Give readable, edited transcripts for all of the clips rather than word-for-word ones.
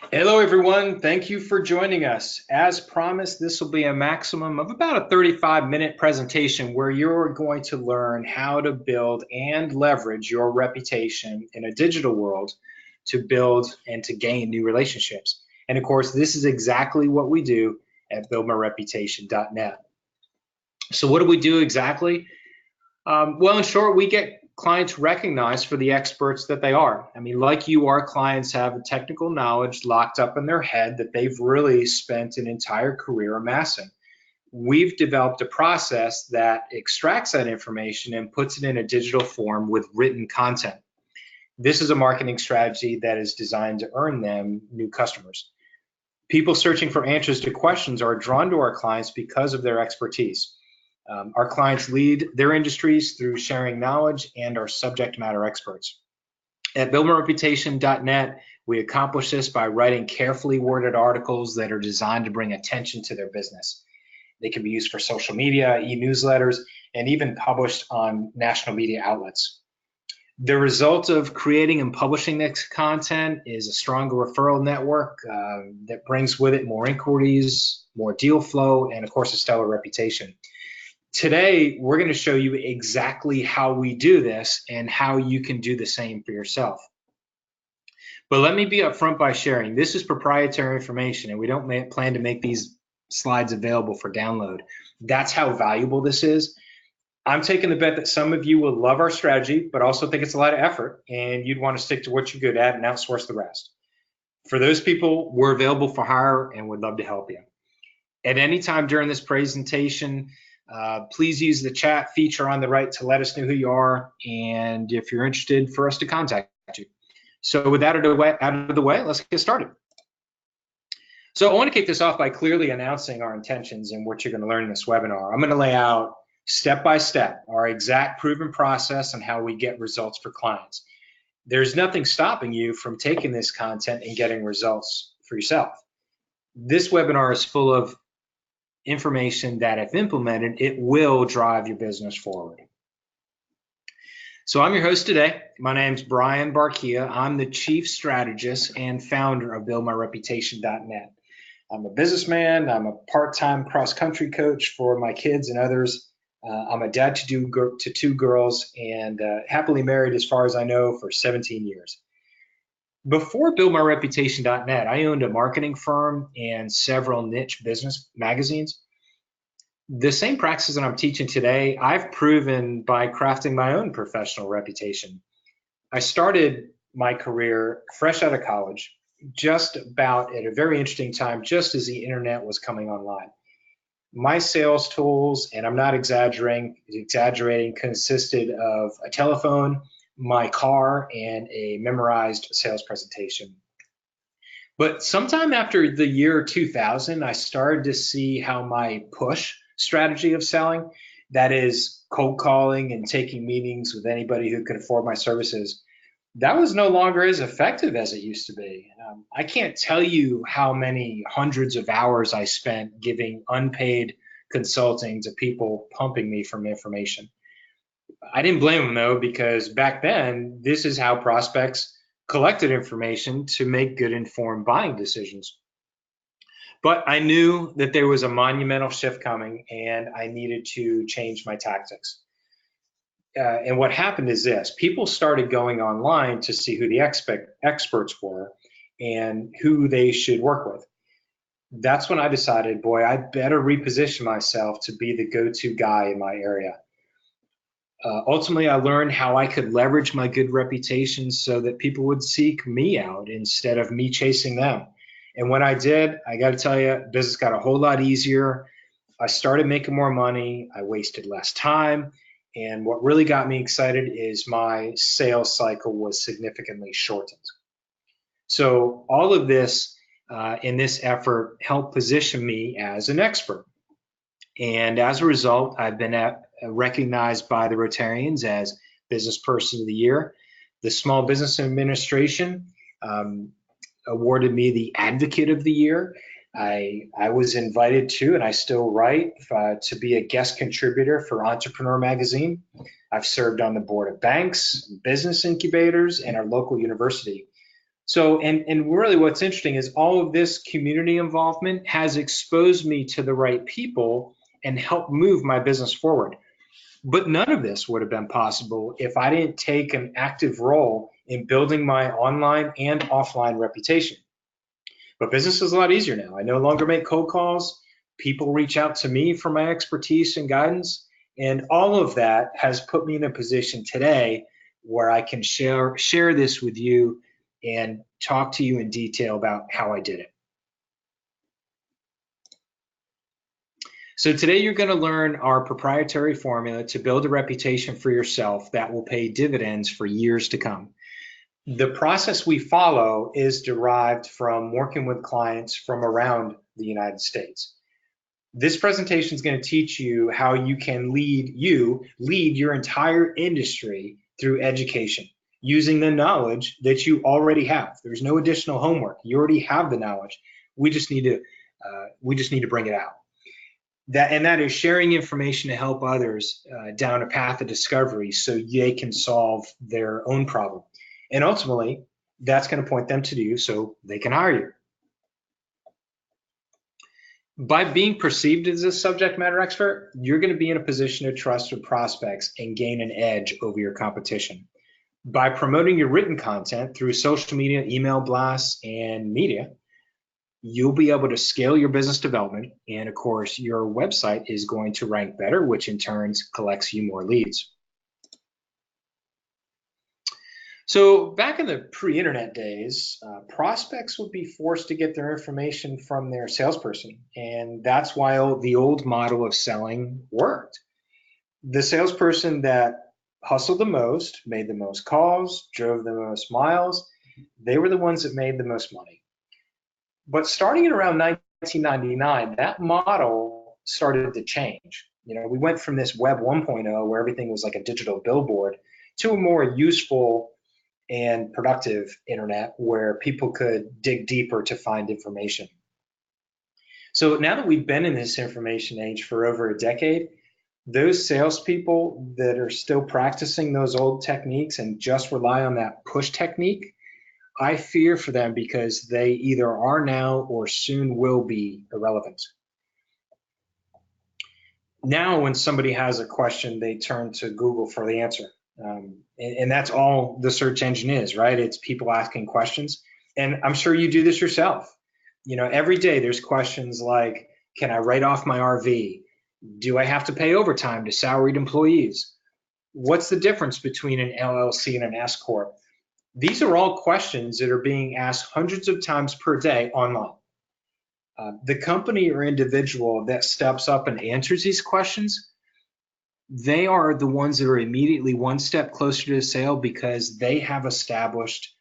Hello, everyone. Thank you for joining us. As promised, this will be a maximum of about a 35-minute presentation where you're going to learn how to build and leverage your reputation in a digital world to build and to gain new relationships. And of course, this is exactly what we do at BuildMyReputation.net. So what do we do exactly? Well, in short, we get clients recognized for the experts that they are. I mean, like you, our clients have a technical knowledge locked up in their head that they've really spent an entire career amassing. We've developed a process that extracts that information and puts it in a digital form with written content. This is a marketing strategy that is designed to earn them new customers. People searching for answers to questions are drawn to our clients because of their expertise. Our clients lead their industries through sharing knowledge and are subject matter experts. At BuildMyReputation.net, we accomplish this by writing carefully worded articles that are designed to bring attention to their business. They can be used for social media, e-newsletters, and even published on national media outlets. The result of creating and publishing this content is a stronger referral network that brings with it more inquiries, more deal flow, and of course, a stellar reputation. Today, we're going to show you exactly how we do this and how you can do the same for yourself. But let me be upfront by sharing, this is proprietary information and we don't plan to make these slides available for download. That's how valuable this is. I'm taking the bet that some of you will love our strategy, but also think it's a lot of effort and you'd want to stick to what you're good at and outsource the rest. For those people, we're available for hire and would love to help you. At any time during this presentation, please use the chat feature on the right to let us know who you are and if you're interested for us to contact you. So with that out of the way, let's get started. So I want to kick this off by clearly announcing our intentions and what you're going to learn in this webinar. I'm going to lay out step by step our exact proven process and how we get results for clients. There's nothing stopping you from taking this content and getting results for yourself. This webinar is full of information that if implemented, it will drive your business forward. So I'm your host today. My name's Brian Barkia. I'm the chief strategist and founder of BuildMyReputation.net. I'm a businessman. I'm a part-time cross-country coach for my kids and others. I'm a dad to two girls and happily married, as far as I know, for 17 years. Before BuildMyReputation.net, I owned a marketing firm and several niche business magazines. The same practices that I'm teaching today, I've proven by crafting my own professional reputation. I started my career fresh out of college, just about at a very interesting time, just as the internet was coming online. My sales tools, and I'm not exaggerating, consisted of a telephone, my car, and a memorized sales presentation. But sometime after the year 2000, I started to see how my push strategy of selling, that is cold calling and taking meetings with anybody who could afford my services, that was no longer as effective as it used to be. I can't tell you how many hundreds of hours I spent giving unpaid consulting to people pumping me for information. I didn't blame them though, because back then, this is how prospects collected information to make good informed buying decisions. But I knew that there was a monumental shift coming and I needed to change my tactics. And what happened is this: people started going online to see who the experts were and who they should work with. That's when I decided, boy, I better reposition myself to be the go-to guy in my area. Ultimately, I learned how I could leverage my good reputation so that people would seek me out instead of me chasing them. And when I did, I got to tell you, business got a whole lot easier. I started making more money. I wasted less time. And what really got me excited is my sales cycle was significantly shortened. So all of this in this effort helped position me as an expert. And as a result, I've been recognized by the Rotarians as Business Person of the Year. The Small Business Administration awarded me the Advocate of the Year. I was invited to, and I still write, to be a guest contributor for Entrepreneur Magazine. I've served on the board of banks, business incubators, and our local university. So, and really what's interesting is all of this community involvement has exposed me to the right people and helped move my business forward. But none of this would have been possible if I didn't take an active role in building my online and offline reputation. But business is a lot easier now. I no longer make cold calls. People reach out to me for my expertise and guidance. And all of that has put me in a position today where I can share this with you and talk to you in detail about how I did it. So today you're going to learn our proprietary formula to build a reputation for yourself that will pay dividends for years to come. The process we follow is derived from working with clients from around the United States. This presentation is going to teach you how you can lead your entire industry through education using the knowledge that you already have. There's no additional homework. You already have the knowledge. We just need to bring it out. That is sharing information to help others down a path of discovery so they can solve their own problem. And ultimately, that's going to point them to you so they can hire you. By being perceived as a subject matter expert, you're going to be in a position to trust with prospects and gain an edge over your competition. By promoting your written content through social media, email blasts, and media, you'll be able to scale your business development. And of course, your website is going to rank better, which in turn collects you more leads. So back in the pre-internet days, prospects would be forced to get their information from their salesperson. And that's why the old model of selling worked. The salesperson that hustled the most, made the most calls, drove the most miles, they were the ones that made the most money. But starting in around 1999, that model started to change. We went from this Web 1.0 where everything was like a digital billboard to a more useful and productive internet where people could dig deeper to find information. So now that we've been in this information age for over a decade, those salespeople that are still practicing those old techniques and just rely on that push technique, I fear for them because they either are now or soon will be irrelevant. Now, when somebody has a question, they turn to Google for the answer. And that's all the search engine is, right? It's people asking questions. And I'm sure you do this yourself. Every day there's questions like, can I write off my RV? Do I have to pay overtime to salaried employees? What's the difference between an LLC and an S Corp? These are all questions that are being asked hundreds of times per day online. The company or individual that steps up and answers these questions, they are the ones that are immediately one step closer to the sale because they have established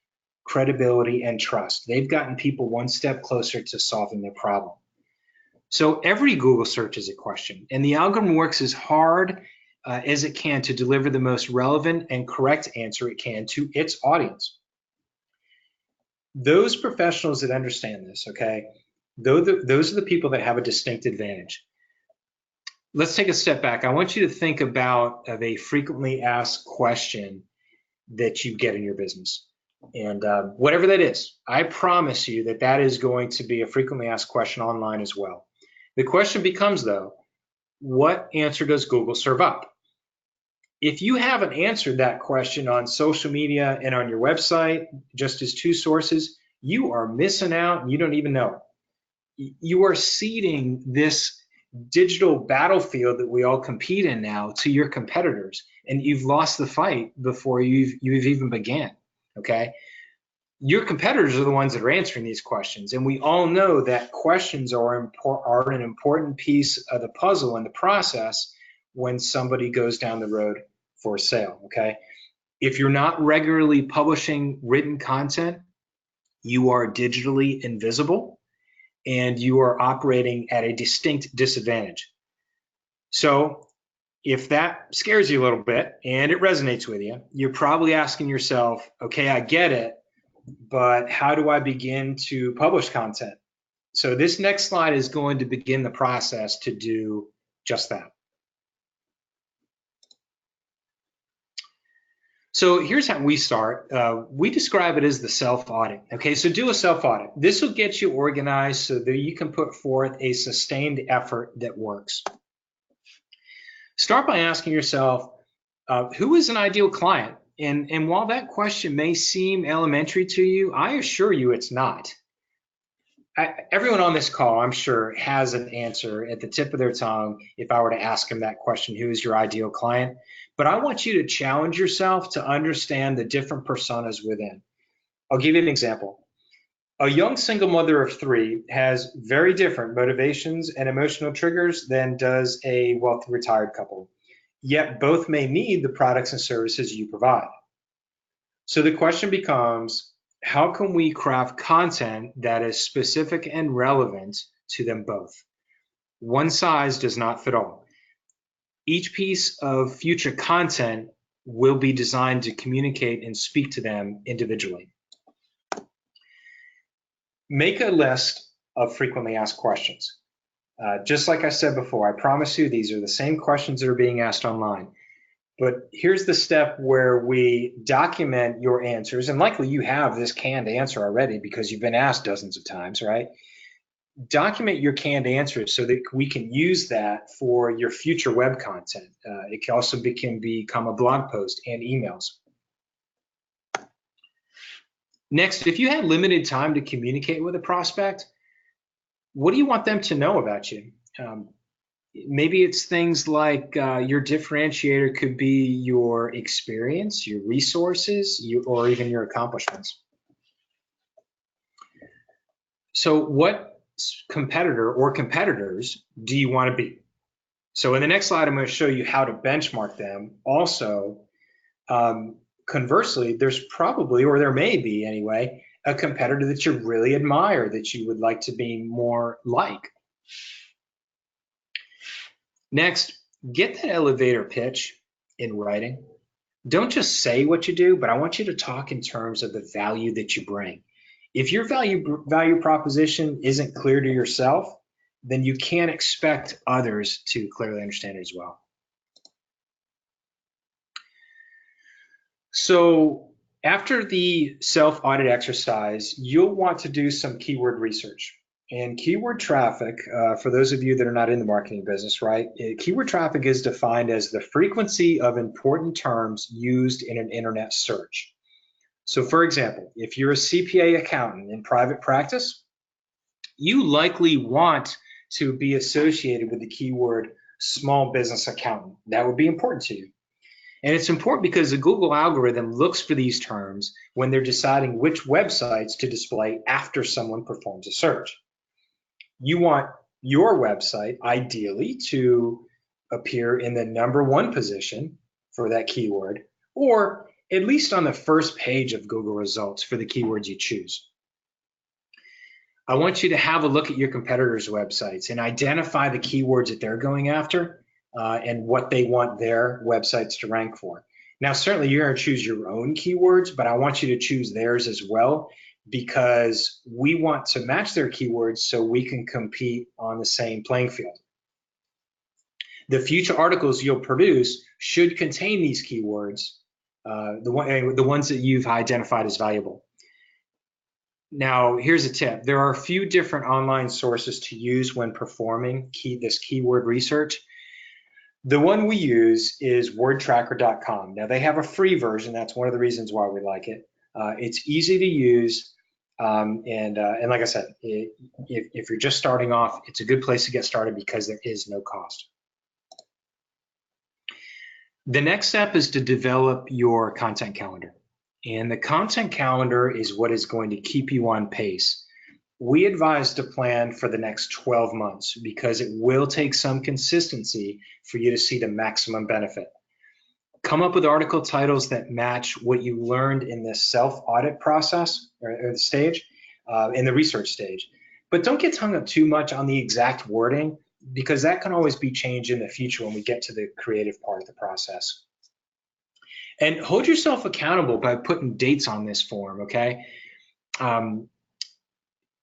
credibility and trust. They've gotten people one step closer to solving their problem. So every Google search is a question, and the algorithm works as hard as it can to deliver the most relevant and correct answer it can to its audience. Those professionals that understand this, okay, those are the people that have a distinct advantage. Let's take a step back. I want you to think about a frequently asked question that you get in your business. And whatever that is, I promise you that is going to be a frequently asked question online as well. The question becomes, though, what answer does Google serve up? If you haven't answered that question on social media and on your website, just as two sources, you are missing out and you don't even know it. You are ceding this digital battlefield that we all compete in now to your competitors, and you've lost the fight before you've even began, okay? Your competitors are the ones that are answering these questions, and we all know that questions are an important piece of the puzzle in the process when somebody goes down the road for a sale, okay? If you're not regularly publishing written content, you are digitally invisible and you are operating at a distinct disadvantage. So if that scares you a little bit and it resonates with you, you're probably asking yourself, okay, I get it, but how do I begin to publish content? So this next slide is going to begin the process to do just that. So here's how we start. We describe it as the self-audit. Okay, so do a self-audit. This will get you organized so that you can put forth a sustained effort that works. Start by asking yourself, who is an ideal client? And while that question may seem elementary to you, I assure you it's not. Everyone on this call, I'm sure, has an answer at the tip of their tongue if I were to ask them that question, who is your ideal client? But I want you to challenge yourself to understand the different personas within. I'll give you an example. A young single mother of 3 has very different motivations and emotional triggers than does a wealthy retired couple. Yet both may need the products and services you provide. So the question becomes, how can we craft content that is specific and relevant to them both? One size does not fit all. Each piece of future content will be designed to communicate and speak to them individually. Make a list of frequently asked questions. Just like I said before, I promise you these are the same questions that are being asked online. But here's the step where we document your answers, and likely you have this canned answer already because you've been asked dozens of times, right? Document your canned answers so that we can use that for your future web content. It can also can become a blog post and emails. Next, if you had limited time to communicate with a prospect, what do you want them to know about you? Maybe it's things like your differentiator could be your experience, your resources, or even your accomplishments. So what competitor or competitors do you want to be? So in the next slide, I'm going to show you how to benchmark them. Also, conversely, there's probably, or there may be anyway, a competitor that you really admire that you would like to be more like. Next, get that elevator pitch in writing. Don't just say what you do, but I want you to talk in terms of the value that you bring. If your value proposition isn't clear to yourself, then you can't expect others to clearly understand it as well. So after the self-audit exercise, you'll want to do some keyword research. And keyword traffic, for those of you that are not in the marketing business, right? Keyword traffic is defined as the frequency of important terms used in an internet search. So for example, if you're a CPA accountant in private practice, you likely want to be associated with the keyword small business accountant. That would be important to you. And it's important because the Google algorithm looks for these terms when they're deciding which websites to display after someone performs a search. You want your website ideally to appear in the #1 position for that keyword, or at least on the first page of Google results for the keywords you choose. I want you to have a look at your competitors' websites and identify the keywords that they're going after and what they want their websites to rank for. Now, certainly you're going to choose your own keywords, but I want you to choose theirs as well, because we want to match their keywords so we can compete on the same playing field. The future articles you'll produce should contain these keywords, the ones that you've identified as valuable. Now, here's a tip. There are a few different online sources to use when performing this keyword research. The one we use is wordtracker.com. Now, they have a free version. That's one of the reasons why we like it. It's easy to use. And like I said, if you're just starting off, it's a good place to get started because there is no cost. The next step is to develop your content calendar. And the content calendar is what is going to keep you on pace. We advise to plan for the next 12 months because it will take some consistency for you to see the maximum benefit. Come up with article titles that match what you learned in the self-audit process or the stage, in the research stage. But don't get hung up too much on the exact wording, because that can always be changed in the future when we get to the creative part of the process. And hold yourself accountable by putting dates on this form, okay?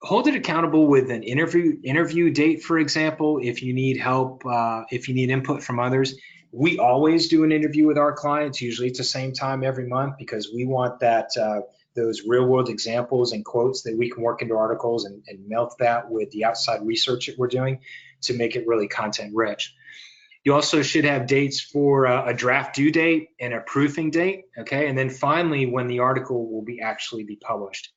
Hold it accountable with an interview date, for example, if you need help, if you need input from others. We always do an interview with our clients. Usually it's the same time every month because we want that those real world examples and quotes that we can work into articles and melt that with the outside research that we're doing to make it really content rich. You also should have dates for a draft due date and a proofing date, okay? And then finally, when the article will actually be published.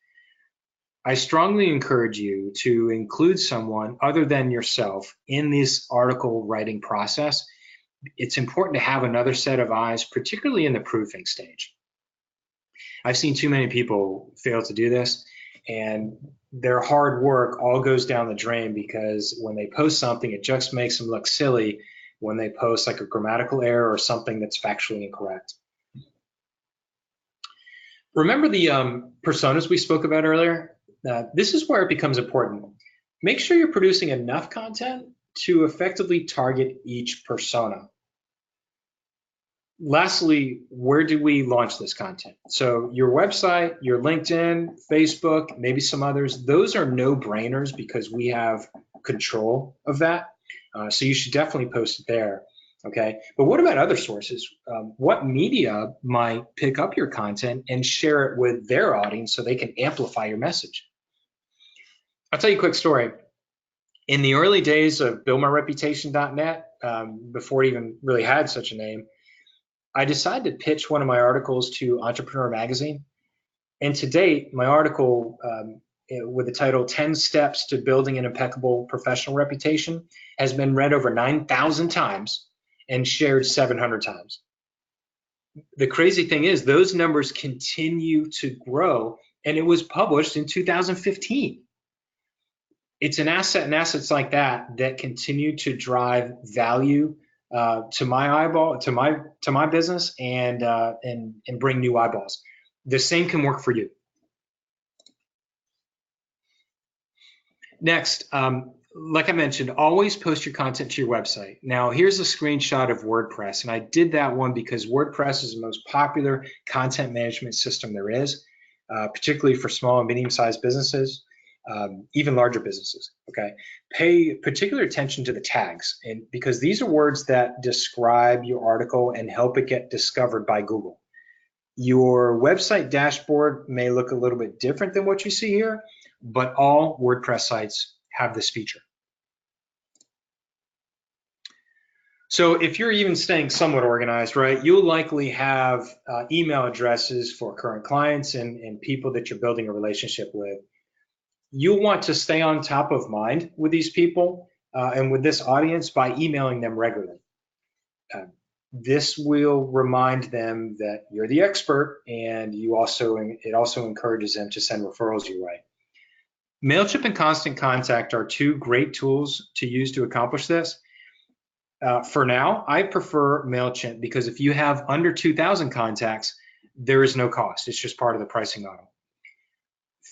I strongly encourage you to include someone other than yourself in this article writing process. It's important to have another set of eyes, particularly in the proofing stage. I've seen too many people fail to do this, and their hard work all goes down the drain because when they post something, it just makes them look silly when they post like a grammatical error or something that's factually incorrect. Remember the personas we spoke about earlier? This is where it becomes important. Make sure you're producing enough content to effectively target each persona. Lastly, where do we launch this content? So your website, your LinkedIn, Facebook, maybe some others, those are no-brainers because we have control of that. So you should definitely post it there, okay? But what about other sources? What media might pick up your content and share it with their audience so they can amplify your message? I'll tell you a quick story. In the early days of BuildMyReputation.net, before it even really had such a name, I decided to pitch one of my articles to Entrepreneur Magazine. And to date, my article with the title 10 Steps to Building an Impeccable Professional Reputation has been read over 9,000 times and shared 700 times. The crazy thing is those numbers continue to grow, and it was published in 2015. It's an asset and assets like that that continue to drive value to my eyeball, to my business, and bring new eyeballs. The same can work for you. Next, like I mentioned, always post your content to your website. Now, here's a screenshot of WordPress, and I did that one because WordPress is the most popular content management system there is, particularly for small and medium-sized businesses. Even larger businesses, okay? Pay particular attention to the tags, and because these are words that describe your article and help it get discovered by Google. Your website dashboard may look a little bit different than what you see here, but all WordPress sites have this feature. So if you're even staying somewhat organized, right, you'll likely have email addresses for current clients and people that you're building a relationship with. You'll want to stay on top of mind with these people and with this audience by emailing them regularly. This will remind them that you're the expert, and it also encourages them to send referrals your way. MailChimp and Constant Contact are two great tools to use to accomplish this. For now, I prefer MailChimp because if you have under 2,000 contacts, there is no cost. It's just part of the pricing model.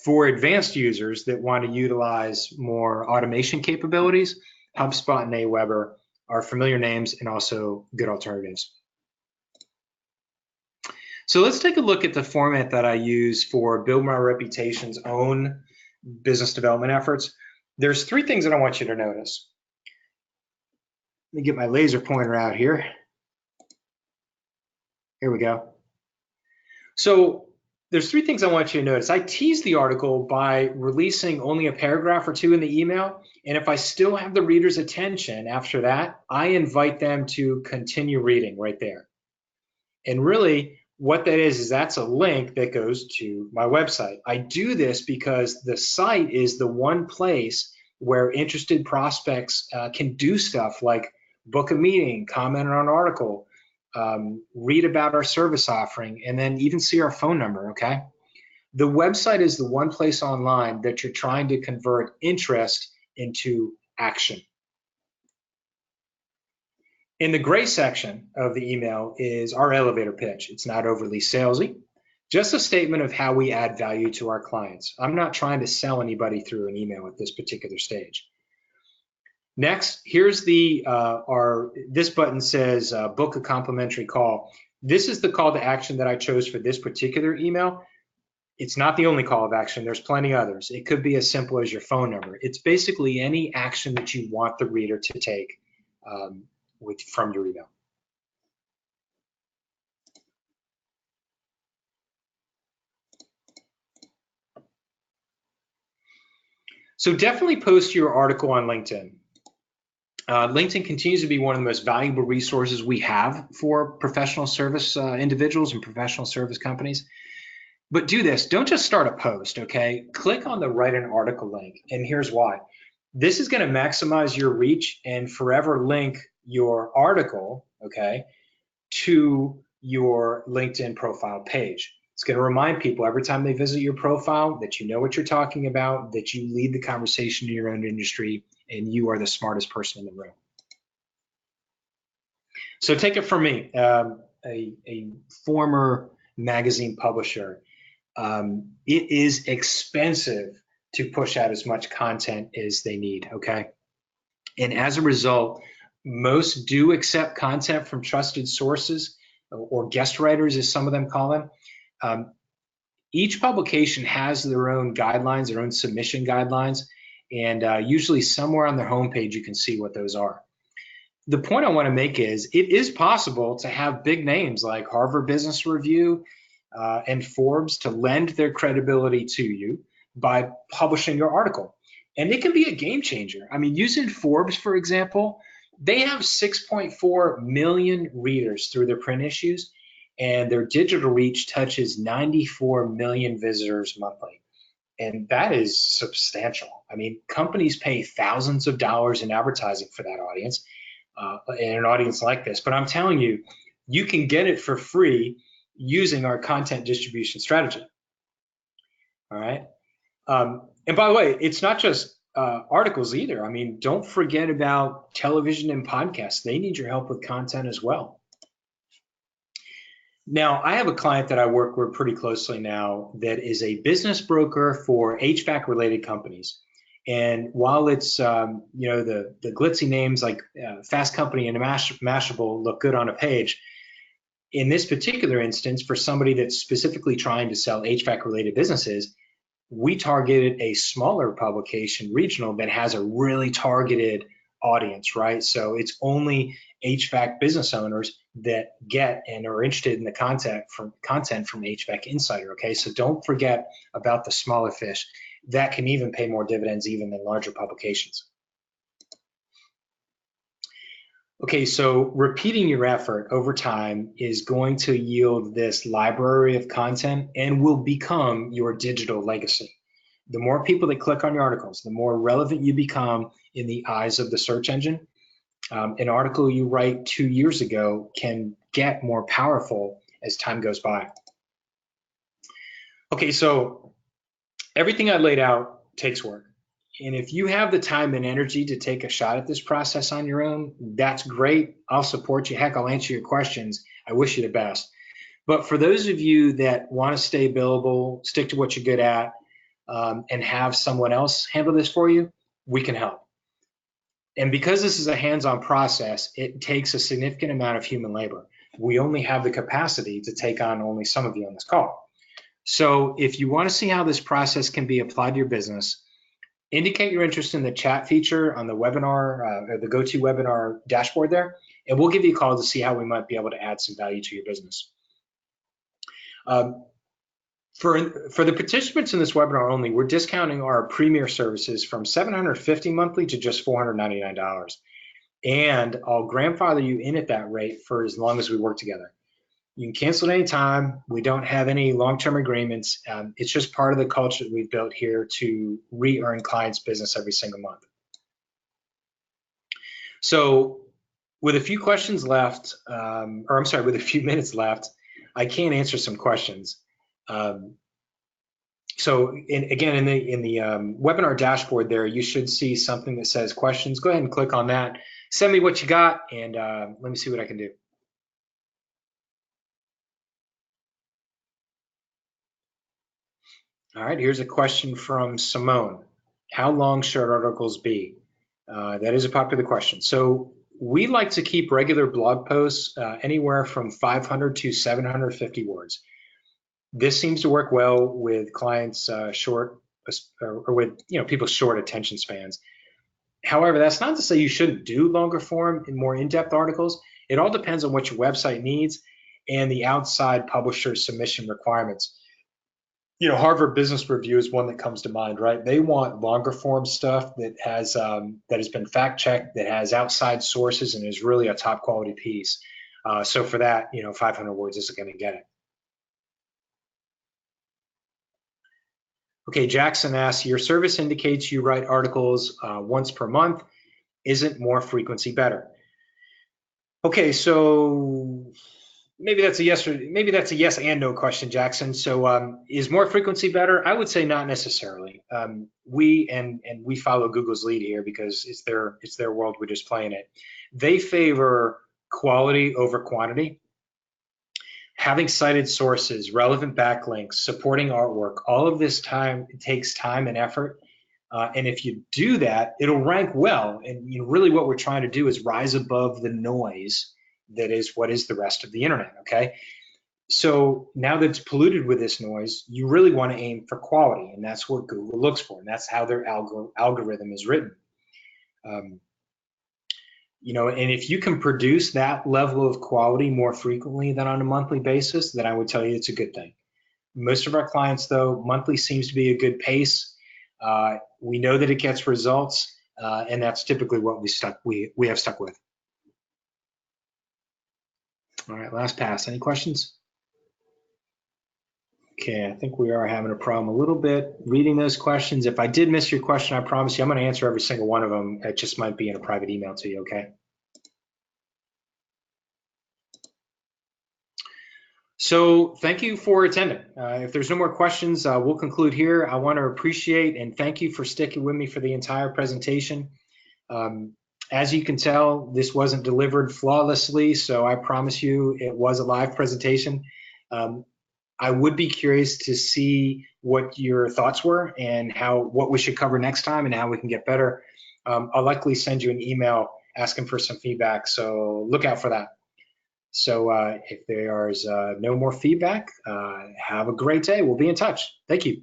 For advanced users that want to utilize more automation capabilities, HubSpot and Aweber are familiar names and also good alternatives. So let's take a look at the format that I use for Build My Reputation's own business development efforts. There's three things that I want you to notice. Let me get my laser pointer out here. Here we go. So there's three things I want you to notice. I tease the article by releasing only a paragraph or two in the email, and if I still have the reader's attention after that, I invite them to continue reading right there. And really, what that is that's a link that goes to my website. I do this because the site is the one place where interested prospects can do stuff like book a meeting, comment on an article, read about our service offering, and then even see our phone number, okay? The website is the one place online that you're trying to convert interest into action. In the gray section of the email is our elevator pitch. It's not overly salesy, just a statement of how we add value to our clients. I'm not trying to sell anybody through an email at this particular stage. Next, here's this button says book a complimentary call. This is the call to action that I chose for this particular email. It's not the only call of action. There's plenty others. It could be as simple as your phone number. It's basically any action that you want the reader to take from your email. So definitely post your article on LinkedIn. LinkedIn continues to be one of the most valuable resources we have for professional service individuals and professional service companies. But do this, don't just start a post, okay? Click on the write an article link, and here's why. This is going to maximize your reach and forever link your article, okay, to your LinkedIn profile page. It's going to remind people every time they visit your profile that you know what you're talking about, that you lead the conversation in your own industry, and you are the smartest person in the room. So take it from me, a former magazine publisher. It is expensive to push out as much content as they need, okay? And as a result, most do accept content from trusted sources, or guest writers, as some of them call them. Each publication has their own guidelines, their own submission guidelines, and usually somewhere on their homepage you can see what those are. The point I want to make is it is possible to have big names like Harvard Business Review and Forbes to lend their credibility to you by publishing your article. And it can be a game changer. I mean, using Forbes, for example, they have 6.4 million readers through their print issues, and their digital reach touches 94 million visitors monthly. And that is substantial. I mean, companies pay thousands of dollars in advertising for that audience, in an audience like this. But I'm telling you, you can get it for free using our content distribution strategy. All right. And by the way, it's not just articles either. I mean, don't forget about television and podcasts. They need your help with content as well. Now, I have a client that I work with pretty closely now that is a business broker for HVAC related companies. And while it's, the glitzy names like Fast Company and Mashable look good on a page, in this particular instance, for somebody that's specifically trying to sell HVAC related businesses, we targeted a smaller publication, regional, that has a really targeted audience, right? So it's only HVAC business owners that get and are interested in the content from HVAC Insider, okay? So don't forget about the smaller fish. That can even pay more dividends even than larger publications. Okay, so repeating your effort over time is going to yield this library of content and will become your digital legacy. The more people that click on your articles, the more relevant you become in the eyes of the search engine. An article you write 2 years ago can get more powerful as time goes by. Okay, so everything I laid out takes work. And if you have the time and energy to take a shot at this process on your own, that's great. I'll support you. Heck, I'll answer your questions. I wish you the best. But for those of you that want to stay billable, stick to what you're good at, and have someone else handle this for you, we can help. And because this is a hands-on process, it takes a significant amount of human labor. We only have the capacity to take on only some of you on this call. So if you want to see how this process can be applied to your business, indicate your interest in the chat feature on the webinar, or the GoToWebinar dashboard there, and we'll give you a call to see how we might be able to add some value to your business. For the participants in this webinar only, we're discounting our premier services from $750 monthly to just $499. And I'll grandfather you in at that rate for as long as we work together. You can cancel at any time. We don't have any long-term agreements. It's just part of the culture that we've built here to re-earn clients' business every single month. So with a few questions left, with a few minutes left, I can answer some questions. So again, in the webinar dashboard there, you should see something that says questions. Go ahead and click on that. Send me what you got, and let me see what I can do. All right, here's a question from Simone. How long should articles be? That is a popular question. So we like to keep regular blog posts anywhere from 500 to 750 words. This seems to work well with clients short, or with people's short attention spans. However, that's not to say you shouldn't do longer form and more in-depth articles. It all depends on what your website needs and the outside publisher submission requirements. Harvard Business Review is one that comes to mind, right? They want longer form stuff that has been fact checked, that has outside sources, and is really a top quality piece. So for that, 500 words isn't going to get it. Okay, Jackson asks, your service indicates you write articles once per month. Isn't more frequency better? Okay, so maybe that's a yes and no question, Jackson. So is more frequency better? I would say not necessarily. We follow Google's lead here because it's their world. We're just playing it. They favor quality over quantity. Having cited sources, relevant backlinks, supporting artwork, all of this it takes time and effort. And if you do that, it'll rank well. And really what we're trying to do is rise above the noise that is what is the rest of the internet, okay? So now that it's polluted with this noise, you really want to aim for quality, and that's what Google looks for, and that's how their algorithm is written. And if you can produce that level of quality more frequently than on a monthly basis, then I would tell you it's a good thing. Most of our clients, though, monthly seems to be a good pace. We know that it gets results, and that's typically what we have stuck with. All right, last pass. Any questions? Okay, I think we are having a problem a little bit reading those questions. If I did miss your question, I promise you I'm going to answer every single one of them. It just might be in a private email to you, okay? So thank you for attending. If there's no more questions, we'll conclude here. I want to appreciate and thank you for sticking with me for the entire presentation. As you can tell, this wasn't delivered flawlessly, so I promise you it was a live presentation. I would be curious to see what your thoughts were and what we should cover next time and how we can get better. I'll likely send you an email asking for some feedback, so look out for that. So if there is no more feedback, have a great day. We'll be in touch. Thank you.